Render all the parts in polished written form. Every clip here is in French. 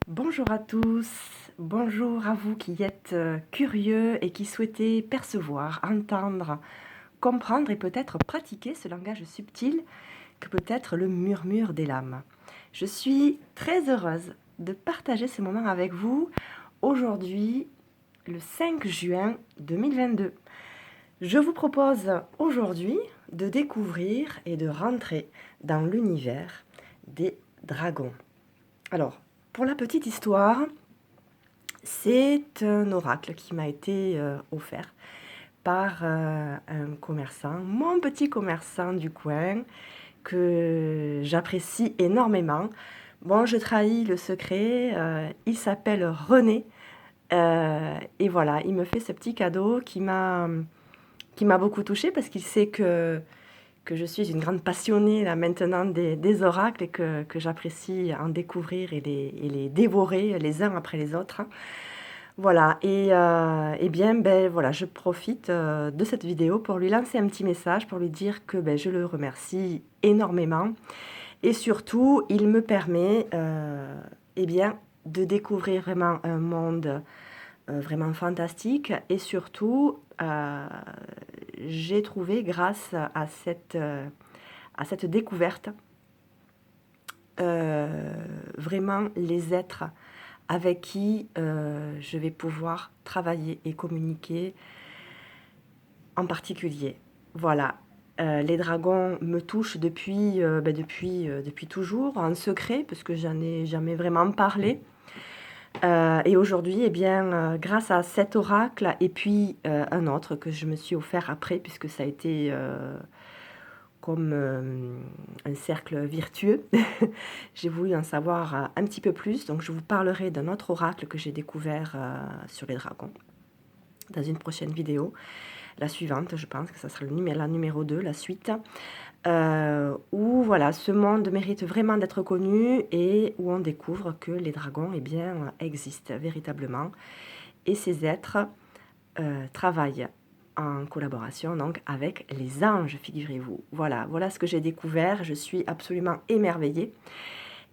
Bonjour à tous, bonjour à vous qui êtes curieux et qui souhaitez percevoir, entendre, comprendre et peut-être pratiquer ce langage subtil que peut être le murmure des lames. Je suis très heureuse de partager ce moment avec vous aujourd'hui, le 5 juin 2022. Je vous propose aujourd'hui de découvrir et de rentrer dans l'univers des dragons. Alors, pour la petite histoire, c'est un oracle qui m'a été offert par un commerçant, mon petit commerçant du coin, que j'apprécie énormément. Bon, je trahis le secret, il s'appelle René. Et voilà, il me fait ce petit cadeau qui m'a beaucoup touchée parce qu'il sait que je suis une grande passionnée là, maintenant des oracles et que j'apprécie en découvrir et les dévorer les uns après les autres. Voilà, et bien, ben, voilà, je profite de cette vidéo pour lui lancer un petit message, pour lui dire que ben, je le remercie énormément. Et surtout, il me permet eh bien, de découvrir vraiment un monde vraiment fantastique. Et surtout, j'ai trouvé grâce à cette découverte vraiment les êtres avec qui je vais pouvoir travailler et communiquer en particulier. Voilà. Les dragons me touchent depuis toujours, en secret, parce que j'en ai jamais vraiment parlé. Et aujourd'hui, eh bien, grâce à cet oracle et puis un autre que je me suis offert après, puisque ça a été comme un cercle virtueux, j'ai voulu en savoir un petit peu plus. Donc, je vous parlerai d'un autre oracle que j'ai découvert sur les dragons dans une prochaine vidéo. La suivante, je pense que ça sera la numéro 2, la suite. Où voilà, ce monde mérite vraiment d'être connu et où on découvre que les dragons eh bien, existent véritablement. Et ces êtres travaillent en collaboration donc avec les anges, figurez-vous. Voilà, voilà ce que j'ai découvert. Je suis absolument émerveillée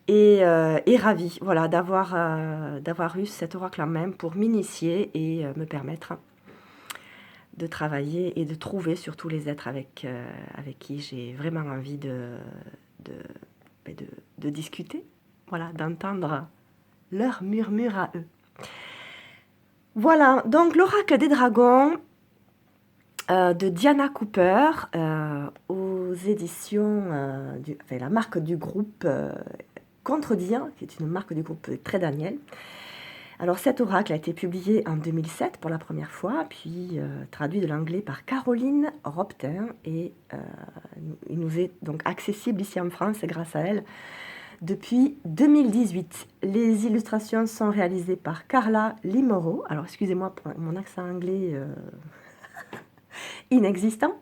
et ravie voilà, d'avoir eu cet oracle en main pour m'initier et me permettre de travailler et de trouver surtout les êtres avec qui j'ai vraiment envie de, ben de discuter, voilà, d'entendre leur murmure à eux. Voilà, donc l'oracle des dragons de Diana Cooper aux éditions, enfin, la marque du groupe Contredire, qui est une marque du groupe Très Daniel. Alors cet oracle a été publié en 2007 pour la première fois, puis traduit de l'anglais par Caroline Roptin, et il nous est donc accessible ici en France grâce à elle depuis 2018. Les illustrations sont réalisées par Carla Limoro. Alors excusez-moi pour mon accent anglais inexistant.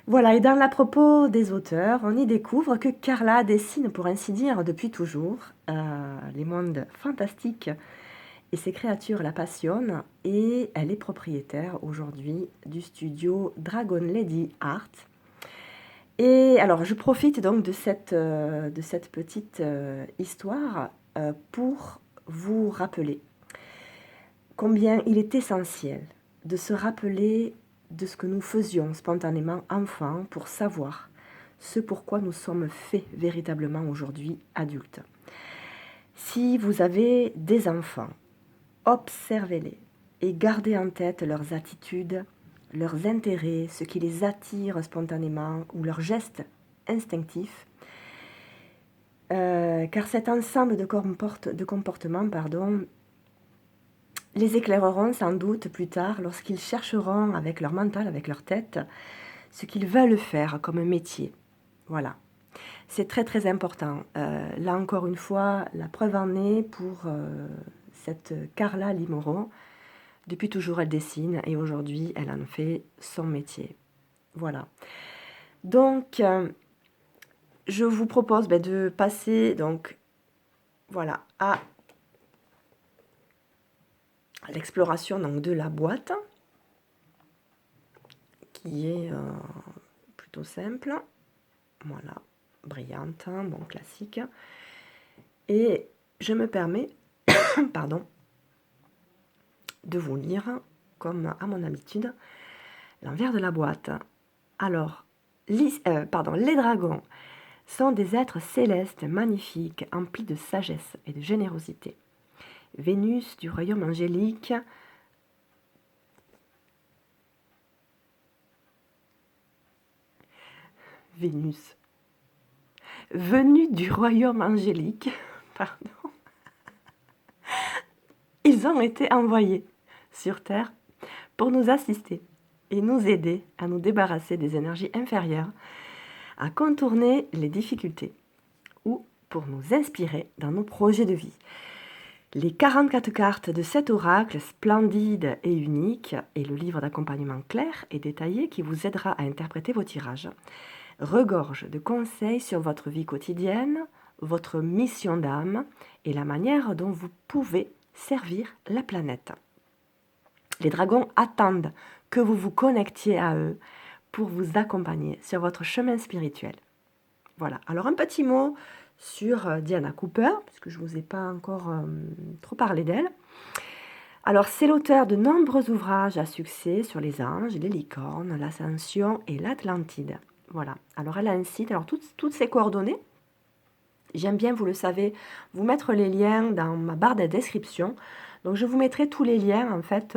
Voilà, et dans la propos des auteurs, on y découvre que Carla dessine, pour ainsi dire, depuis toujours les mondes fantastiques et ces créatures la passionnent, et elle est propriétaire aujourd'hui du studio Dragon Lady Art. Et alors, je profite donc de cette petite histoire pour vous rappeler combien il est essentiel de se rappeler de ce que nous faisions spontanément enfants pour savoir ce pourquoi nous sommes faits véritablement aujourd'hui adultes. Si vous avez des enfants, observez-les et gardez en tête leurs attitudes, leurs intérêts, ce qui les attire spontanément ou leurs gestes instinctifs. Car cet ensemble de comportements les éclaireront sans doute plus tard lorsqu'ils chercheront avec leur mental, avec leur tête, ce qu'ils veulent faire comme métier. Voilà. C'est très très important. Là encore une fois, la preuve en est pour cette Carla Limoro. Depuis toujours, elle dessine et aujourd'hui, elle en fait son métier. Voilà. Donc, je vous propose de passer donc, voilà, à l'exploration donc, de la boîte, qui est plutôt simple. Voilà, brillante, bon, classique. Et je me permets pardon, de vous lire, comme à mon habitude, l'envers de la boîte. Alors, les dragons sont des êtres célestes magnifiques, emplis de sagesse et de générosité. Vénus du royaume angélique Vénus. Venus du royaume angélique, pardon, ils ont été envoyés sur Terre pour nous assister et nous aider à nous débarrasser des énergies inférieures, à contourner les difficultés ou pour nous inspirer dans nos projets de vie. Les 44 cartes de cet oracle splendide et unique et le livre d'accompagnement clair et détaillé qui vous aidera à interpréter vos tirages regorgent de conseils sur votre vie quotidienne, votre mission d'âme et la manière dont vous pouvez servir la planète. Les dragons attendent que vous vous connectiez à eux pour vous accompagner sur votre chemin spirituel. Voilà, alors un petit mot sur Diana Cooper, puisque je ne vous ai pas encore trop parlé d'elle. Alors, c'est l'auteur de nombreux ouvrages à succès sur les anges, les licornes, l'ascension et l'Atlantide. Voilà, alors elle a un site, alors toutes ses coordonnées, j'aime bien, vous le savez, vous mettre les liens dans ma barre de description. Donc je vous mettrai tous les liens en fait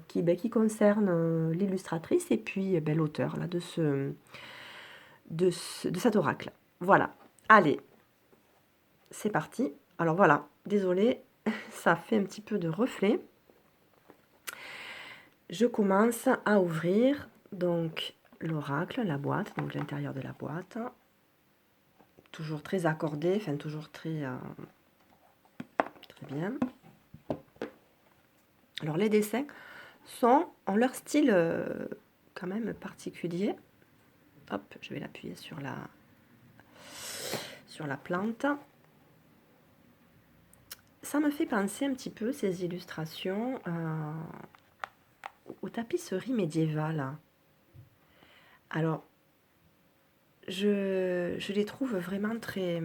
qui concernent l'illustratrice et puis l'auteur là, de cet oracle. Voilà, allez, c'est parti. Alors voilà, désolée, ça fait un petit peu de reflet. Je commence à ouvrir donc l'oracle, la boîte, donc l'intérieur de la boîte. Toujours très accordé, enfin toujours très bien. Alors les dessins ont leur style quand même particulier. Hop, je vais l'appuyer sur la plante. Ça me fait penser un petit peu ces illustrations aux tapisseries médiévales. Alors, je les trouve vraiment très...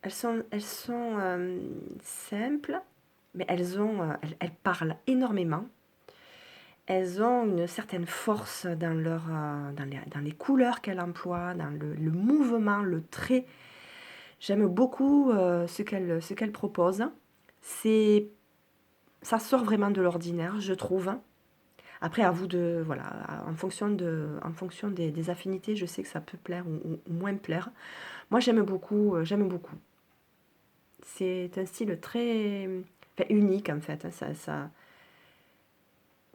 Elles sont simples, mais elles parlent énormément. Elles ont une certaine force dans les couleurs qu'elles emploient, dans le mouvement, le trait. J'aime beaucoup ce qu'elles proposent. Ça sort vraiment de l'ordinaire, je trouve. Après, à vous de... Voilà, en fonction des affinités, je sais que ça peut plaire ou moins plaire. Moi, j'aime beaucoup. C'est un style très unique, en fait.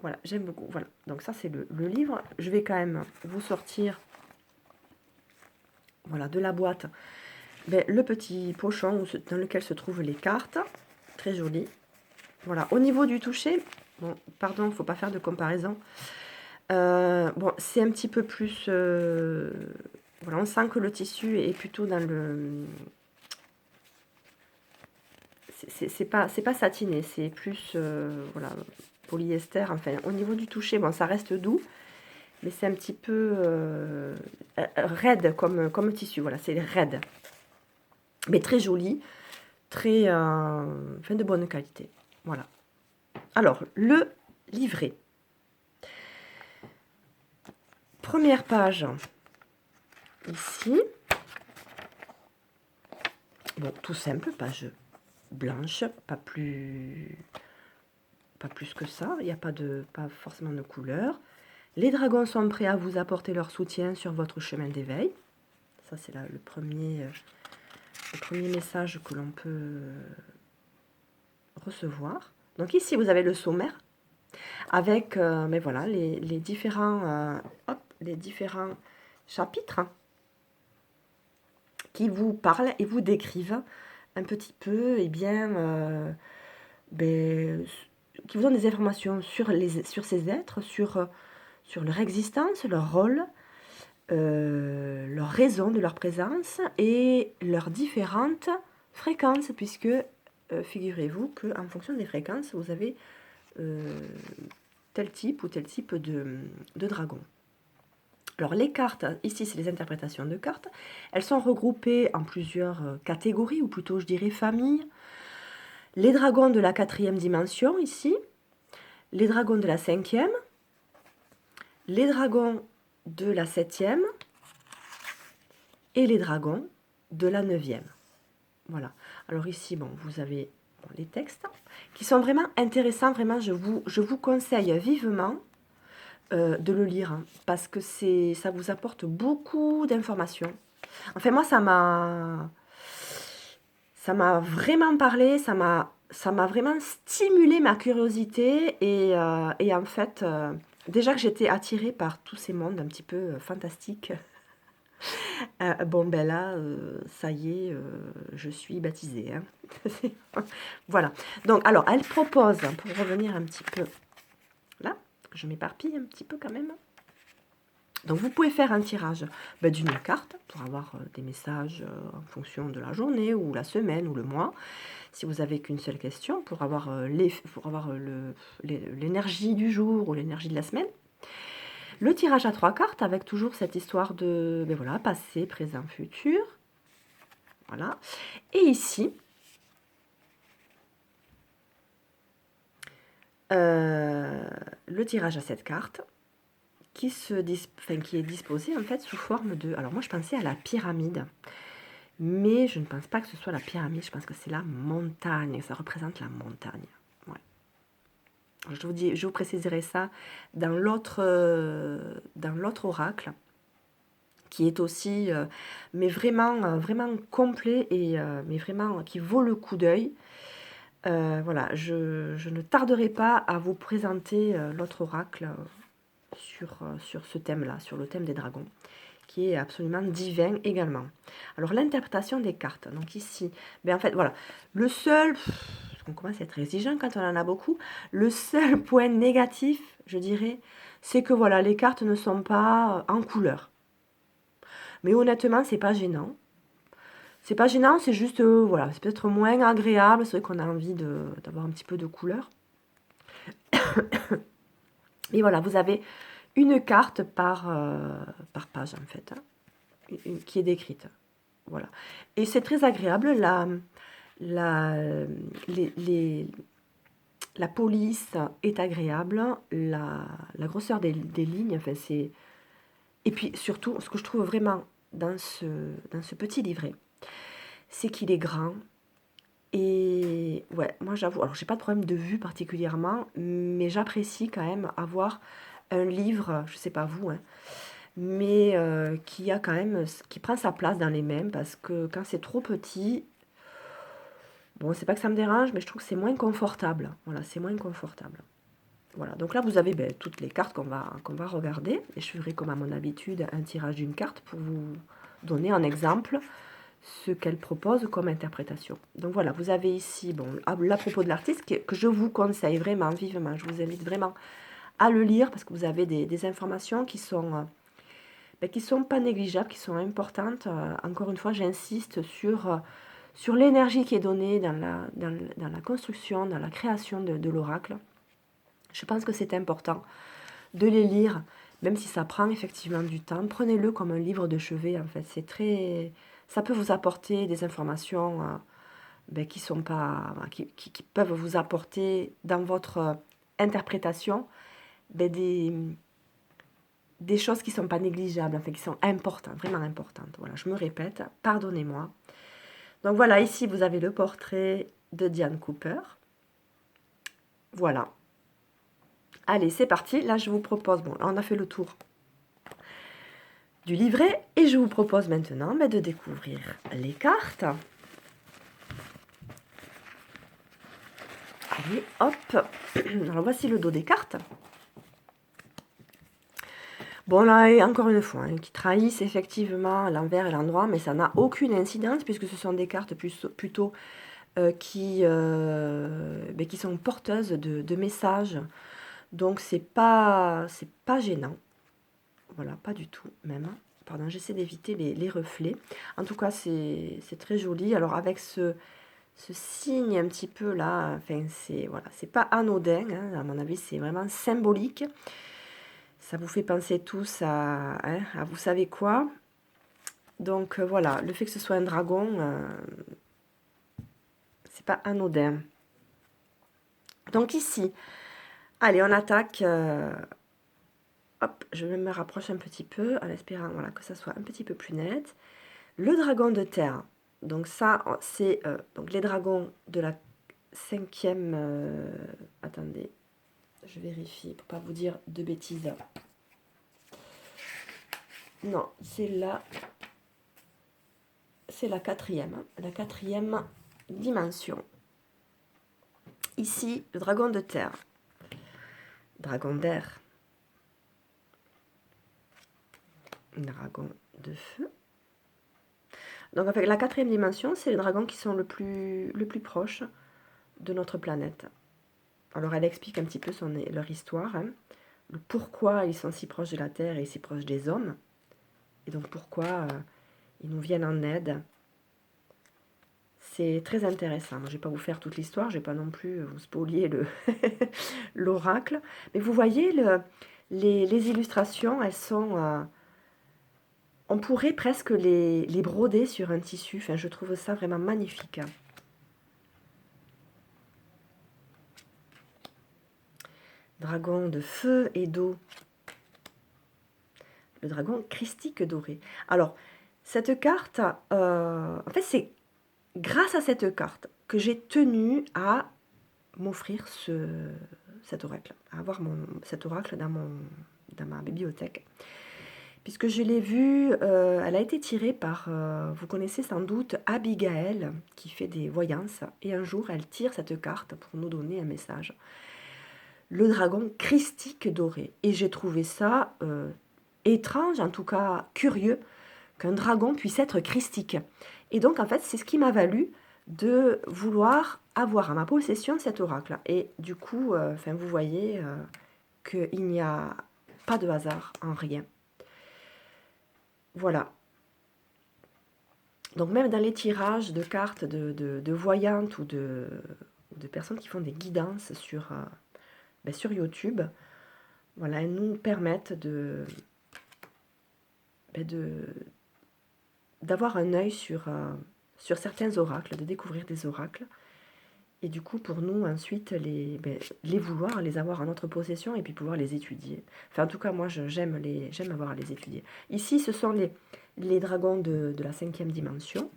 Voilà, j'aime beaucoup. Voilà, donc ça, c'est le livre. Je vais quand même vous sortir voilà, de la boîte le petit pochon dans lequel se trouvent les cartes. Très joli. Voilà, au niveau du toucher, bon, pardon, il ne faut pas faire de comparaison. Bon, c'est un petit peu plus... voilà, on sent que le tissu est plutôt dans le... C'est pas satiné, c'est plus voilà, polyester. Enfin, au niveau du toucher, bon, ça reste doux, mais c'est un petit peu raide comme tissu. Voilà, c'est raide, mais très joli, très de bonne qualité. Voilà. Alors, le livret. Première page, ici. Bon, tout simple, page blanche, pas plus que ça. Il n'y a pas forcément de couleur. Les dragons sont prêts à vous apporter leur soutien sur votre chemin d'éveil. Ça, c'est le premier message que l'on peut recevoir. Donc ici, vous avez le sommaire avec voilà, les différents chapitres qui vous parlent et vous décrivent un petit peu, qui vous donnent des informations sur ces êtres, sur leur existence, leur rôle, leur raison de leur présence et leurs différentes fréquences, puisque figurez-vous qu'en fonction des fréquences, vous avez tel type ou tel type de dragon. Alors les cartes, ici c'est les interprétations de cartes, elles sont regroupées en plusieurs catégories, ou plutôt je dirais familles. Les dragons de la 4e dimension ici, les dragons de la 5e, les dragons de la 7e et les dragons de la 9e. Voilà. Alors ici, bon, vous avez les textes qui sont vraiment intéressants. Vraiment, je vous conseille vivement de le lire, hein, parce que ça vous apporte beaucoup d'informations. Enfin, moi, ça m'a vraiment parlé, ça m'a vraiment stimulé ma curiosité et en fait, déjà que j'étais attirée par tous ces mondes un petit peu fantastiques. Bon, ben là, ça y est, je suis baptisée, hein. Voilà. Donc, alors, elle propose, pour revenir un petit peu là, je m'éparpille un petit peu quand même. Donc, vous pouvez faire un tirage d'une l'écarte pour avoir des messages en fonction de la journée ou la semaine ou le mois. Si vous n'avez qu'une seule question, pour avoir l'énergie du jour ou l'énergie de la semaine. Le tirage à 3 cartes avec toujours cette histoire de voilà, passé, présent, futur. Voilà. Et ici, le tirage à 7 cartes qui est disposé en fait sous forme de... Alors moi je pensais à la pyramide, mais je ne pense pas que ce soit la pyramide, je pense que c'est la montagne, ça représente la montagne. Ouais. Je vous préciserai ça dans l'autre oracle, qui est aussi, mais vraiment complet et mais vraiment qui vaut le coup d'œil. Voilà, je ne tarderai pas à vous présenter l'autre oracle sur ce thème-là, sur le thème des dragons, qui est absolument divin également. Alors l'interprétation des cartes, donc ici, en fait voilà, le seul, on commence à être exigeant quand on en a beaucoup, le seul point négatif, je dirais, c'est que voilà, les cartes ne sont pas en couleur. Mais honnêtement, c'est pas gênant. C'est pas gênant, c'est juste, voilà, c'est peut-être moins agréable, c'est vrai qu'on a envie d'avoir un petit peu de couleur. Et voilà, vous avez une carte par page en fait, hein, qui est décrite. Voilà. Et c'est très agréable, la police est agréable, la grosseur des lignes, enfin c'est... Et puis surtout, ce que je trouve vraiment dans ce petit livret, c'est qu'il est grand. Et ouais, moi j'avoue, alors j'ai pas de problème de vue particulièrement, mais j'apprécie quand même avoir un livre, je sais pas vous, hein, mais qui a quand même, qui prend sa place dans les mains, parce que quand c'est trop petit, bon, c'est pas que ça me dérange, mais je trouve que c'est moins confortable. Voilà, c'est moins confortable. Voilà, donc là vous avez toutes les cartes qu'on va regarder, et je ferai comme à mon habitude un tirage d'une carte pour vous donner un exemple ce qu'elle propose comme interprétation. Donc voilà, vous avez ici, bon, à propos de l'artiste, que je vous conseille vraiment, vivement, je vous invite vraiment à le lire, parce que vous avez des informations qui sont pas négligeables, qui sont importantes. Encore une fois, j'insiste sur l'énergie qui est donnée dans la construction, dans la création de l'oracle. Je pense que c'est important de les lire, même si ça prend effectivement du temps. Prenez-le comme un livre de chevet, en fait. C'est très... Ça peut vous apporter des informations qui sont pas... qui peuvent vous apporter dans votre interprétation des choses qui ne sont pas négligeables, enfin, qui sont importantes, vraiment importantes. Voilà, je me répète, pardonnez-moi. Donc voilà, ici, vous avez le portrait de Diane Cooper. Voilà. Allez, c'est parti. Là, je vous propose... Bon, là, on a fait le tour du livret et je vous propose maintenant de découvrir les cartes. Allez, hop. Alors, voici le dos des cartes. Bon, là, et encore une fois, qui trahissent effectivement l'envers et l'endroit, mais ça n'a aucune incidence puisque ce sont des cartes plutôt qui sont porteuses de messages. Donc, c'est pas gênant. Voilà, pas du tout, même. Pardon, j'essaie d'éviter les reflets. En tout cas, c'est très joli. Alors, avec ce signe un petit peu là, enfin, c'est pas anodin, hein, à mon avis, c'est vraiment symbolique. Ça vous fait penser tous à vous savez quoi. Donc voilà, le fait que ce soit un dragon, c'est pas anodin. Donc ici, allez, on attaque. Hop, je me rapproche un petit peu en espérant voilà, que ça soit un petit peu plus net. Le dragon de terre. Donc ça, c'est donc les dragons de la 5e... attendez, je vérifie pour pas vous dire de bêtises. Non, c'est la 4e. La 4e dimension. Ici, le dragon de terre. Dragon d'air. Dragon de feu. Donc avec la 4e dimension, c'est les dragons qui sont le plus proche de notre planète. Alors elle explique un petit peu leur histoire, hein, le pourquoi ils sont si proches de la Terre et si proches des hommes, et donc pourquoi ils nous viennent en aide. C'est très intéressant. Moi, je ne vais pas vous faire toute l'histoire, je ne vais pas non plus vous spolier l'oracle, mais vous voyez, les illustrations, elles sont... on pourrait presque les broder sur un tissu, enfin, je trouve ça vraiment magnifique. Dragon de feu et d'eau. Le dragon christique doré. Alors, cette carte, en fait, c'est grâce à cette carte que j'ai tenu à m'offrir cet oracle, à avoir cet oracle dans ma bibliothèque. Puisque je l'ai vue, elle a été tirée par, vous connaissez sans doute Abigail, qui fait des voyances, et un jour, elle tire cette carte pour nous donner un message. Le dragon christique doré. Et j'ai trouvé ça étrange, en tout cas curieux, qu'un dragon puisse être christique. Et donc, en fait, c'est ce qui m'a valu de vouloir avoir à ma possession cet oracle. Et du coup, vous voyez qu'il n'y a pas de hasard en rien. Voilà. Donc, même dans les tirages de cartes de voyantes ou de personnes qui font des guidances sur YouTube, voilà, elles nous permettent d'avoir un œil sur certains oracles, de découvrir des oracles. Et du coup, pour nous, ensuite, les vouloir, les avoir en notre possession et puis pouvoir les étudier. Enfin, en tout cas, moi, j'aime avoir à les étudier. Ici, ce sont les dragons de la 5e dimension.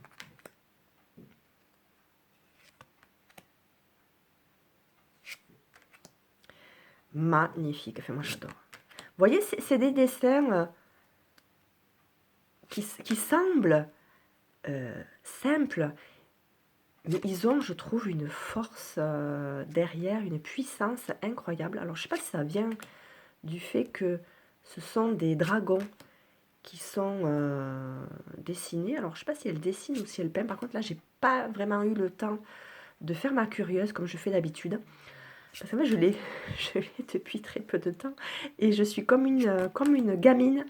Magnifique. Enfin, moi, j'adore. Vous voyez, c'est des dessins qui semblent simples, mais ils ont, je trouve, une force derrière, une puissance incroyable. Alors, je ne sais pas si ça vient du fait que ce sont des dragons qui sont dessinés. Alors, je ne sais pas si elle dessine ou si elle peint. Par contre, là, j'ai pas vraiment eu le temps de faire ma curieuse comme je fais d'habitude. Parce que moi, je l'ai depuis très peu de temps. Et je suis comme une gamine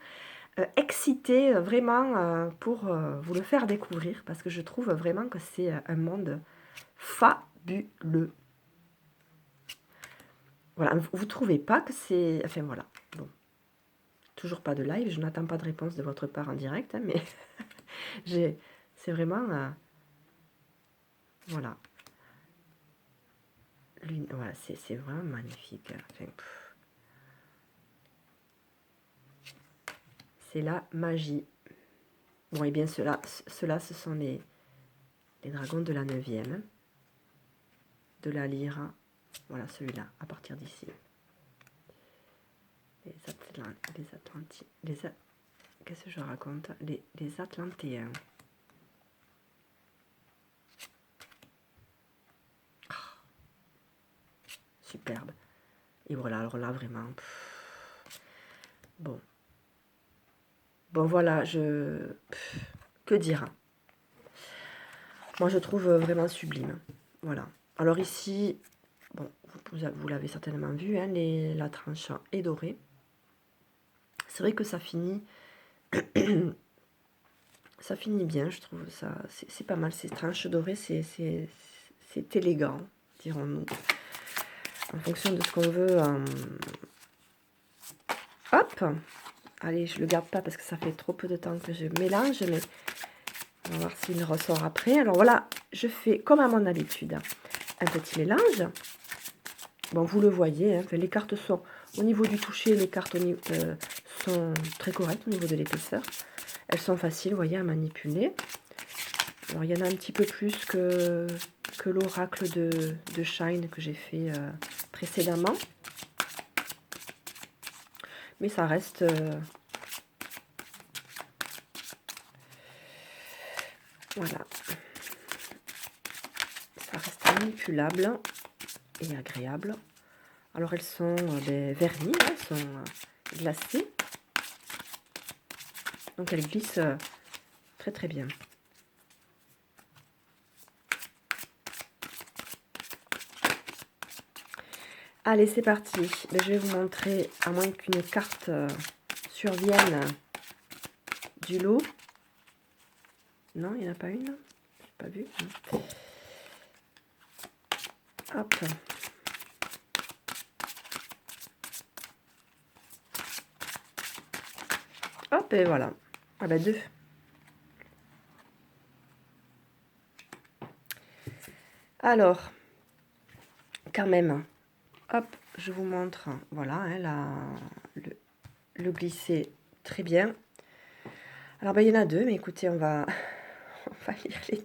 excitée vraiment pour vous le faire découvrir. Parce que je trouve vraiment que c'est un monde fabuleux. Voilà, vous trouvez pas que c'est... Enfin, voilà, bon. Toujours pas de live, je n'attends pas de réponse de votre part en direct, hein, mais c'est vraiment... voilà. Voilà, c'est vraiment magnifique. Enfin, c'est la magie. Bon, et bien, ceux-là, ce sont les dragons de la 9e. De la lyre. Voilà, celui-là, à partir d'ici. Les Atlantiens. Qu'est-ce que je raconte? Les Atlantéens. Superbe. Et voilà, alors là, vraiment... Bon. Bon, voilà, que dire? Moi, je trouve vraiment sublime. Voilà. Alors ici, bon, vous l'avez certainement vu, hein, la tranche est dorée. C'est vrai que ça finit... ça finit bien, je trouve. Ça, c'est pas mal. Ces tranches dorées, c'est élégant, dirons-nous. En fonction de ce qu'on veut Hop. Allez, je ne le garde pas parce que ça fait trop peu de temps que je mélange, mais on va voir s'il ressort après. Alors voilà, je fais comme à mon habitude, un petit mélange. Bon, vous le voyez, hein, les cartes sont au niveau du toucher, les cartes sont très correctes au niveau de l'épaisseur. Elles sont faciles, vous voyez, à manipuler. Alors, il y en a un petit peu plus que l'oracle de Shine que j'ai fait précédemment. Mais ça reste... voilà. Ça reste manipulable et agréable. Alors, elles sont vernies, elles sont glacées. Donc, elles glissent très très bien. Allez, c'est parti. Je vais vous montrer, à moins qu'une carte survienne du lot. Non, il n'y en a pas une. Je n'ai pas vu. Hop. Hop, et voilà. Ah bah 2. Alors, quand même, hop, je vous montre, voilà, hein, le glisser très bien. Alors, ben, il y en a 2, mais écoutez, on va lire les 2.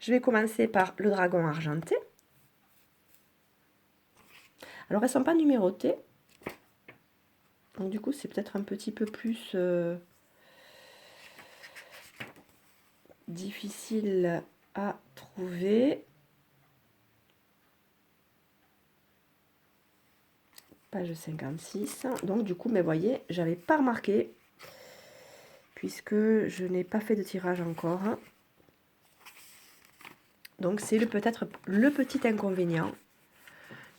Je vais commencer par le dragon argenté. Alors, elles ne sont pas numérotées. Donc, du coup, c'est peut-être un petit peu plus difficile à trouver. Page 56. Donc, du coup, mais voyez, j'avais pas remarqué, puisque je n'ai pas fait de tirage encore. Donc, c'est peut-être le petit inconvénient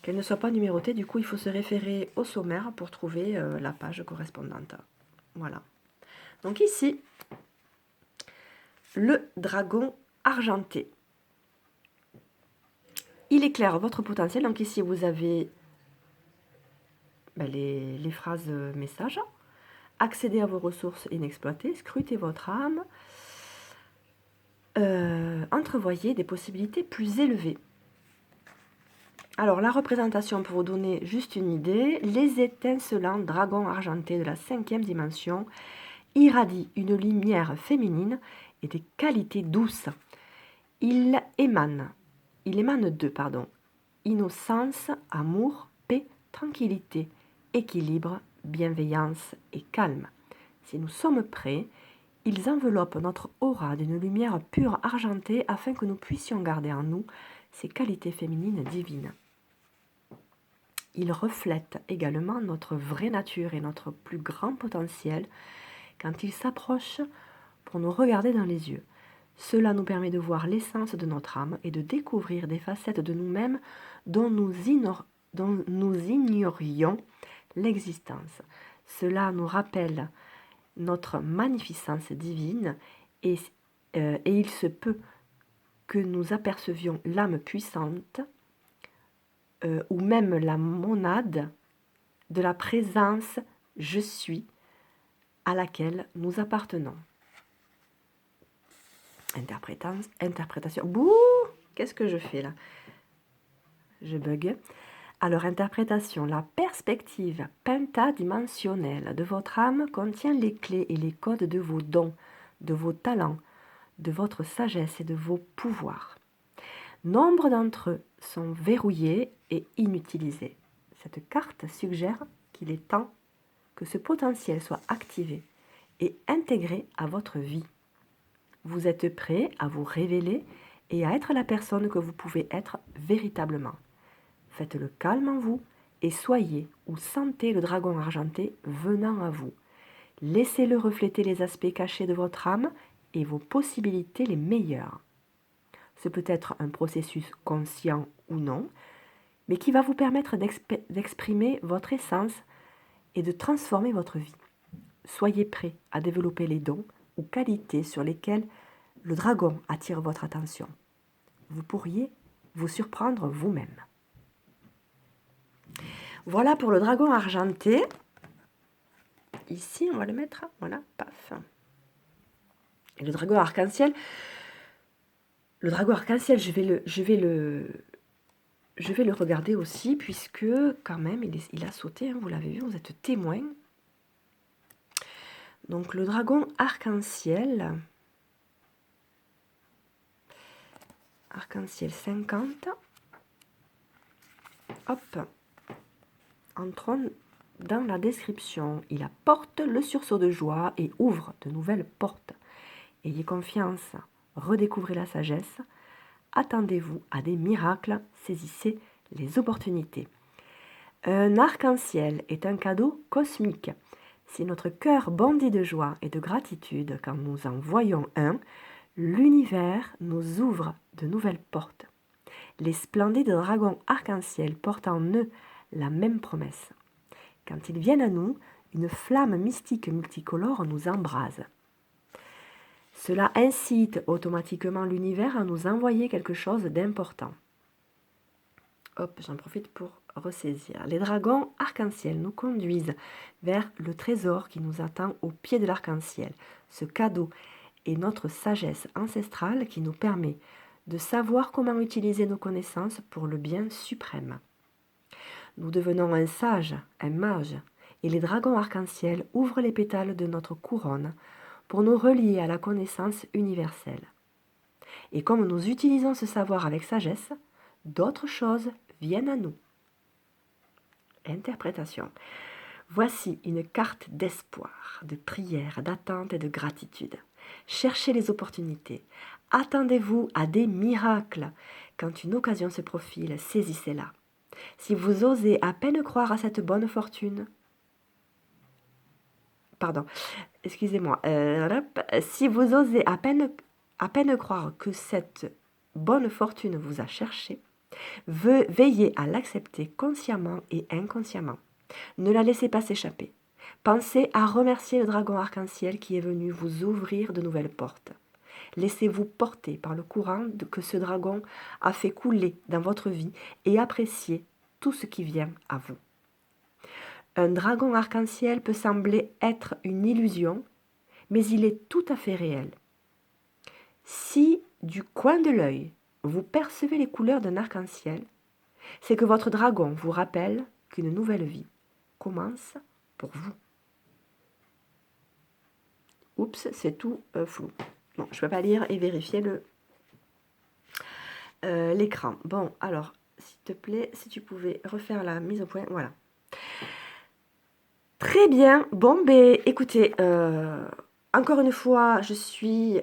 qu'elle ne soit pas numérotée. Du coup, il faut se référer au sommaire pour trouver la page correspondante. Voilà. Donc ici, le dragon argenté. Il éclaire votre potentiel. Donc ici, vous avez les phrases messages. Accéder à vos ressources inexploitées, scrutez votre âme, entrevoyez des possibilités plus élevées. Alors, la représentation, pour vous donner juste une idée, les étincelants dragons argentés de la 5e dimension irradient une lumière féminine et des qualités douces. Il émane innocence, amour, paix, tranquillité, équilibre, bienveillance et calme. Si nous sommes prêts, ils enveloppent notre aura d'une lumière pure argentée afin que nous puissions garder en nous ces qualités féminines divines. Ils reflètent également notre vraie nature et notre plus grand potentiel quand ils s'approchent pour nous regarder dans les yeux. Cela nous permet de voir l'essence de notre âme et de découvrir des facettes de nous-mêmes dont nous ignorions l'existence. Cela nous rappelle notre magnificence divine et il se peut que nous apercevions l'âme puissante ou même la monade de la présence « je suis » à laquelle nous appartenons. Interprétation. Bouh! Qu'est-ce que je fais là? Je bug. Alors, interprétation. La perspective pentadimensionnelle de votre âme contient les clés et les codes de vos dons, de vos talents, de votre sagesse et de vos pouvoirs. Nombre d'entre eux sont verrouillés et inutilisés. Cette carte suggère qu'il est temps que ce potentiel soit activé et intégré à votre vie. Vous êtes prêt à vous révéler et à être la personne que vous pouvez être véritablement. Faites le calme en vous et soyez ou sentez le dragon argenté venant à vous. Laissez-le refléter les aspects cachés de votre âme et vos possibilités les meilleures. Ce peut être un processus conscient ou non, mais qui va vous permettre d'exprimer votre essence et de transformer votre vie. Soyez prêt à développer les dons ou qualités sur lesquelles le dragon attire votre attention. Vous pourriez vous surprendre vous-même. Voilà pour le dragon argenté. ici, on va le mettre, voilà, paf. Et le dragon arc-en-ciel, je vais le regarder aussi, puisque quand même, il a sauté, hein, vous l'avez vu, vous êtes témoin. Donc le dragon arc-en-ciel, 50, hop, entrons dans la description. Il apporte le sursaut de joie et ouvre de nouvelles portes. Ayez confiance, redécouvrez la sagesse, attendez-vous à des miracles, saisissez les opportunités. Un arc-en-ciel est un cadeau cosmique. Si notre cœur bondit de joie et de gratitude quand nous en voyons un, l'univers nous ouvre de nouvelles portes. Les splendides dragons arc-en-ciel portent en eux la même promesse. Quand ils viennent à nous, une flamme mystique multicolore nous embrase. Cela incite automatiquement l'univers à nous envoyer quelque chose d'important. Hop, j'en profite pour ressaisir. Les dragons arc-en-ciel nous conduisent vers le trésor qui nous attend au pied de l'arc-en-ciel. Ce cadeau est notre sagesse ancestrale qui nous permet de savoir comment utiliser nos connaissances pour le bien suprême. Nous devenons un sage, un mage, et les dragons arc-en-ciel ouvrent les pétales de notre couronne pour nous relier à la connaissance universelle. Et comme nous utilisons ce savoir avec sagesse, d'autres choses viennent à nous. Interprétation. Voici une carte d'espoir, de prière, d'attente et de gratitude. Cherchez les opportunités. Attendez-vous à des miracles. Quand une occasion se profile, saisissez-la. Si vous osez à peine croire à cette bonne fortune, si vous osez à peine croire que cette bonne fortune vous a cherché, veillez à l'accepter consciemment et inconsciemment. Ne la laissez pas s'échapper. Pensez à remercier le dragon arc-en-ciel qui est venu vous ouvrir de nouvelles portes. Laissez-vous porter par le courant que ce dragon a fait couler dans votre vie et appréciez tout ce qui vient à vous. Un dragon arc-en-ciel peut sembler être une illusion, mais il est tout à fait réel. Si, du coin de l'œil, vous percevez les couleurs d'un arc-en-ciel, c'est que votre dragon vous rappelle qu'une nouvelle vie commence pour vous. Oups, c'est tout flou. Bon, je ne peux pas lire et vérifier l'écran. Bon, alors, s'il te plaît, si tu pouvais refaire la mise au point, voilà. Très bien. Bon, ben, écoutez, encore une fois, je suis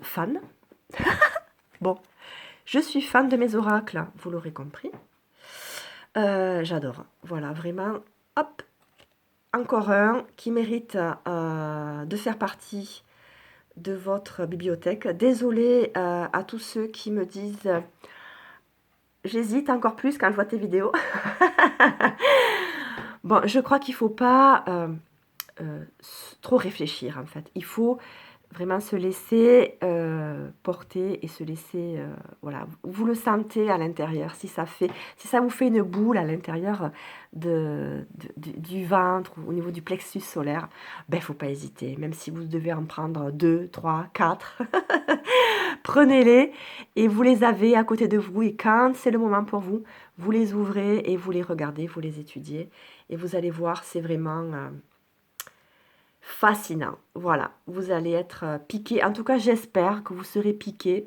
fan. Bon, je suis fan de mes oracles, vous l'aurez compris. J'adore. Voilà, vraiment, hop, encore un qui mérite de faire partie de votre bibliothèque. Désolée à tous ceux qui me disent j'hésite encore plus quand je vois tes vidéos. Bon, je crois qu'il ne faut pas trop réfléchir en fait. Il faut vraiment se laisser porter et se laisser, voilà, vous le sentez à l'intérieur, si ça vous fait une boule à l'intérieur du ventre, ou au niveau du plexus solaire, ben faut pas hésiter, même si vous devez en prendre 2, 3, 4, prenez-les et vous les avez à côté de vous et quand c'est le moment pour vous, vous les ouvrez et vous les regardez, vous les étudiez et vous allez voir, c'est vraiment fascinant. Voilà, vous allez être piqué. En tout cas, j'espère que vous serez piqué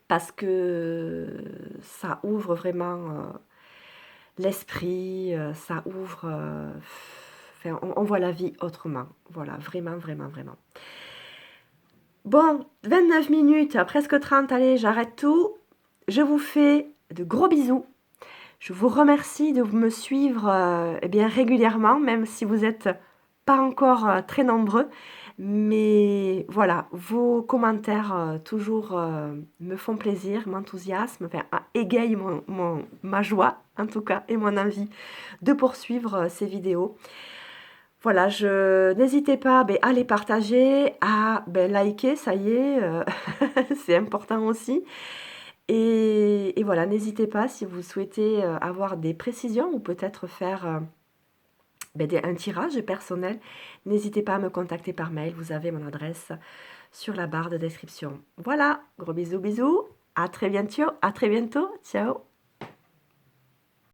parce que ça ouvre vraiment l'esprit, ça ouvre... enfin, on voit la vie autrement. Voilà, vraiment, vraiment, vraiment. Bon, 29 minutes, presque 30, allez, j'arrête tout. Je vous fais de gros bisous. Je vous remercie de me suivre eh bien, régulièrement, même si vous êtes pas encore très nombreux. Mais voilà, vos commentaires toujours me font plaisir, m'enthousiasment, enfin, égayent ma joie en tout cas et mon envie de poursuivre ces vidéos. Voilà, n'hésitez pas à les partager, à liker, ça y est, c'est important aussi. Et voilà, n'hésitez pas si vous souhaitez avoir des précisions ou peut-être faire un tirage personnel, n'hésitez pas à me contacter par mail. Vous avez mon adresse sur la barre de description. Voilà, gros bisous, bisous. À très bientôt. Ciao.